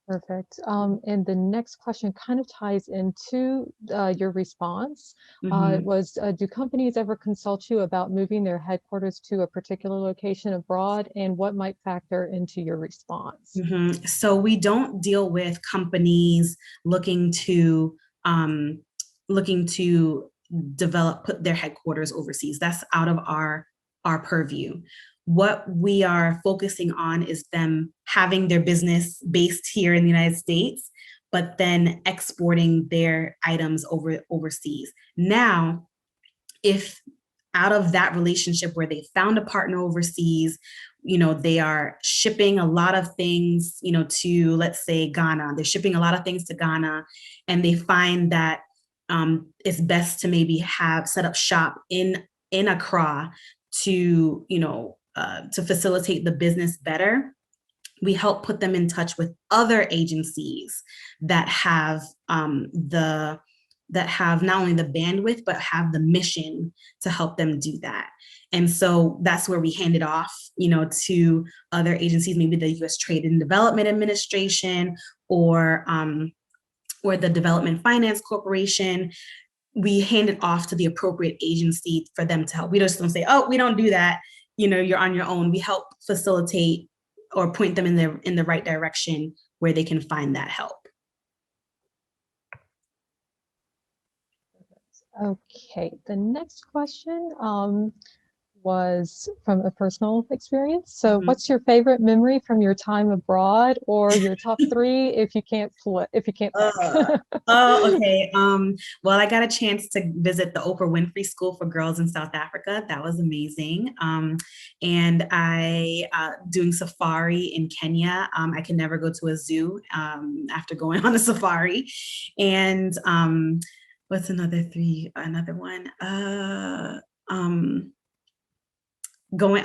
Perfect. And the next question kind of ties into your response. It was, do companies ever consult you about moving their headquarters to a particular location abroad, and what might factor into your response? So we don't deal with companies looking to put their headquarters overseas. That's out of our purview. What we are focusing on is them having their business based here in the United States, but then exporting their items overseas. Now, if out of that relationship where they found a partner overseas, they are shipping a lot of things, to, let's say, Ghana. They're shipping a lot of things to Ghana, and they find that it's best to maybe set up shop in Accra to facilitate the business better. We help put them in touch with other agencies that have not only the bandwidth, but have the mission to help them do that. And so that's where we hand it off, to other agencies, maybe the U.S. Trade and Development Administration or the Development Finance Corporation. We hand it off to the appropriate agency for them to help. We just don't say, oh, we don't do that. you're on your own, we help facilitate or point them in the right direction where they can find that help. Okay, the next question was from a personal experience. So what's your favorite memory from your time abroad, or your top three if you can't pick? Okay. Well, I got a chance to visit the Oprah Winfrey School for Girls in South Africa. That was amazing. And I doing safari in Kenya. I can never go to a zoo after going on a safari. And what's another one? Going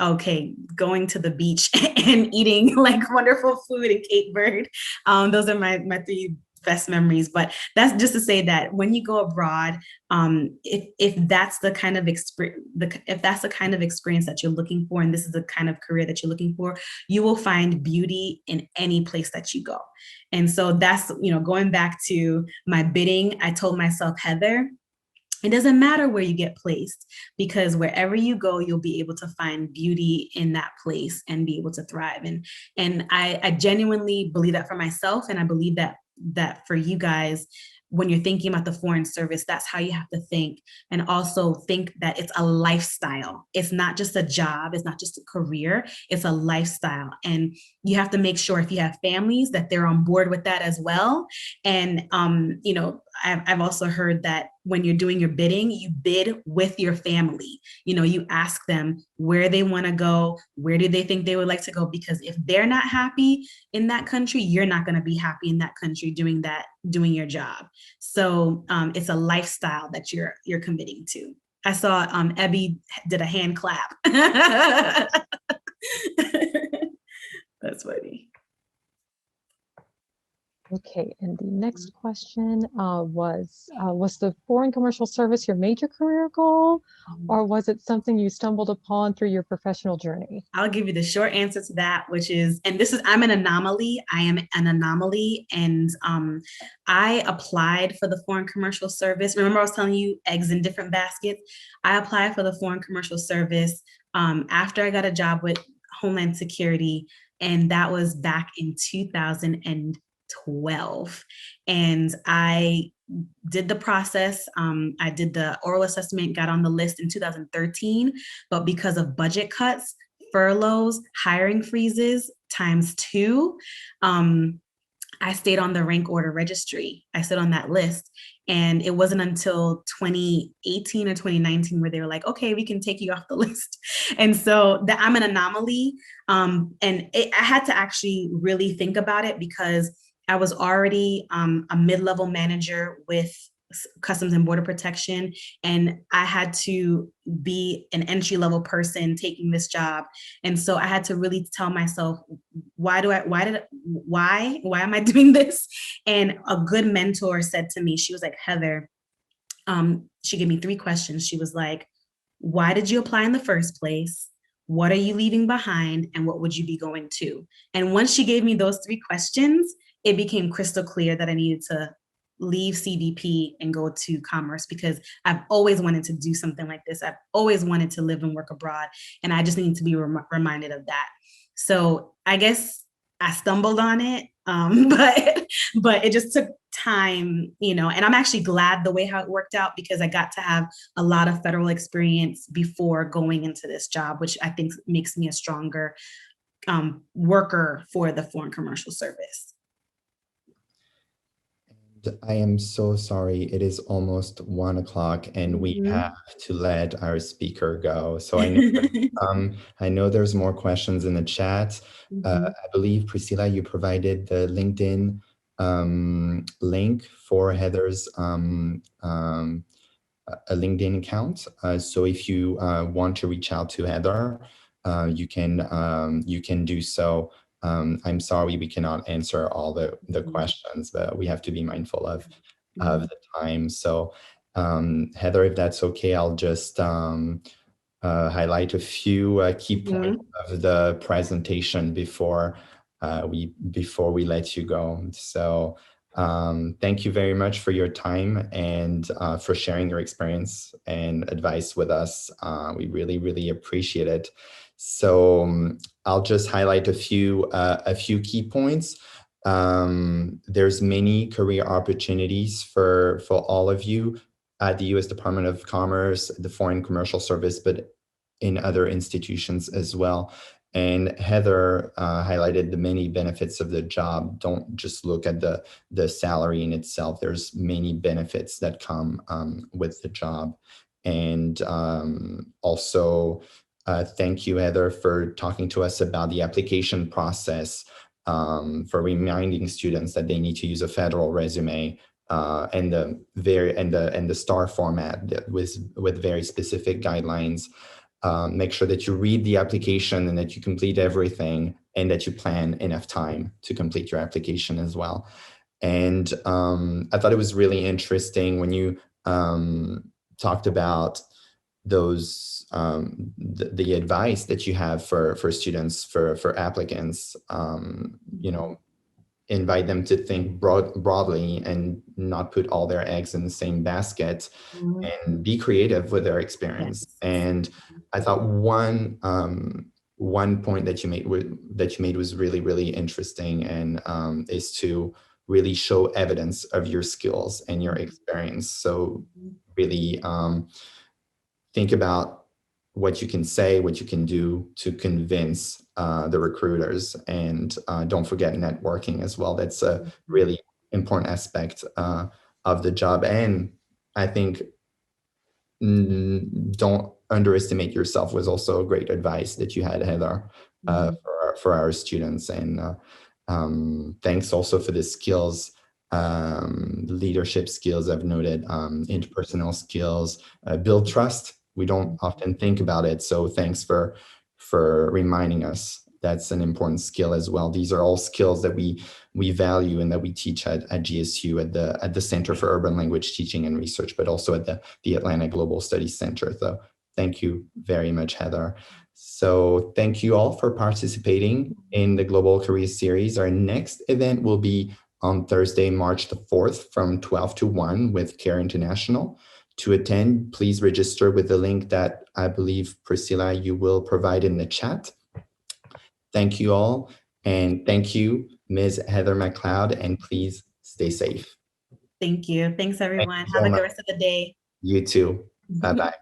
to the beach and eating like wonderful food in Cape Verde. Those are my three best memories. But that's just to say that when you go abroad, if that's the kind of experience that you're looking for, and this is the kind of career that you're looking for, you will find beauty in any place that you go. And so that's, going back to my bidding, I told myself, Heather, it doesn't matter where you get placed, because wherever you go, you'll be able to find beauty in that place and be able to thrive. And I genuinely believe that for myself. And I believe that for you guys, when you're thinking about the Foreign Service, that's how you have to think. And also think that it's a lifestyle. It's not just a job. It's not just a career. It's a lifestyle. And you have to make sure, if you have families, that they're on board with that as well. And, I've also heard that when you're doing your bidding, you bid with your family. You ask them where they want to go, where do they think they would like to go? Because if they're not happy in that country, you're not going to be happy in that country doing your job. So it's a lifestyle that you're committing to. I saw Ebby did a hand clap. That's funny. Okay, and the next question was the Foreign Commercial Service your major career goal, or was it something you stumbled upon through your professional journey? I'll give you the short answer to that, which is, I'm an anomaly. I am an anomaly. And I applied for the Foreign Commercial Service. Remember I was telling you eggs in different baskets? I applied for the Foreign Commercial Service after I got a job with Homeland Security. And that was back in 2012. And I did the process. I did the oral assessment, got on the list in 2013, but because of budget cuts, furloughs, hiring freezes ×2, I stayed on the rank order registry. I stood on that list. And it wasn't until 2018 or 2019 where they were like, okay, we can take you off the list. And so I'm an anomaly. I had to actually really think about it, because I was already a mid-level manager with Customs and Border Protection, and I had to be an entry-level person taking this job. And so I had to really tell myself, why am I doing this? And a good mentor said to me, she was like, Heather, she gave me 3 questions. She was like, why did you apply in the first place? What are you leaving behind? And what would you be going to? And once she gave me those 3 questions, it became crystal clear that I needed to leave CBP and go to commerce, because I've always wanted to do something like this. I've always wanted to live and work abroad, and I just need to be reminded of that. So I guess I stumbled on it, but it just took time, and I'm actually glad the way how it worked out, because I got to have a lot of federal experience before going into this job, which I think makes me a stronger worker for the Foreign Commercial Service. I am so sorry. It is almost 1 o'clock and we have to let our speaker go. So I know there's more questions in the chat. I believe, Priscilla, you provided the LinkedIn link for Heather's a LinkedIn account. So if you want to reach out to Heather, you can do so. I'm sorry we cannot answer all the questions, but we have to be mindful of the time. So Heather, if that's okay, I'll just highlight a few key points of the presentation before we let you go. So thank you very much for your time and for sharing your experience and advice with us. We really, really appreciate it. So I'll just highlight a few key points. There's many career opportunities for all of you at the U.S. Department of Commerce, the Foreign Commercial Service, but in other institutions as well. And Heather highlighted the many benefits of the job. Don't just look at the salary in itself. There's many benefits that come with the job. And also, thank you, Heather, for talking to us about the application process, for reminding students that they need to use a federal resume and the STAR format with very specific guidelines. Make sure that you read the application and that you complete everything and that you plan enough time to complete your application as well. And I thought it was really interesting when you talked about those the advice that you have for students, for applicants. You know, invite them to think broadly and not put all their eggs in the same basket, and be creative with their experience. Yes. And I thought one point that you made was really, really interesting, and is to really show evidence of your skills and your experience. So really think about what you can say, what you can do to convince the recruiters, and don't forget networking as well. That's a really important aspect of the job. And I think don't underestimate yourself was also great advice that you had, Heather, for our students. And thanks also for the skills, leadership skills I've noted, interpersonal skills, build trust. We don't often think about it. So thanks for reminding us. That's an important skill as well. These are all skills that we value and that we teach at GSU, at the Center for Urban Language Teaching and Research, but also at the Atlanta Global Studies Center. So thank you very much, Heather. So thank you all for participating in the Global Career Series. Our next event will be on Thursday, March the 4th from 12 to 1 with CARE International. To attend, please register with the link that I believe, Priscilla, you will provide in the chat. Thank you all. And thank you, Ms. Heather Mccloud, and please stay safe. Thank you. Thanks, everyone. Have a good rest of the day. You too. Bye-bye.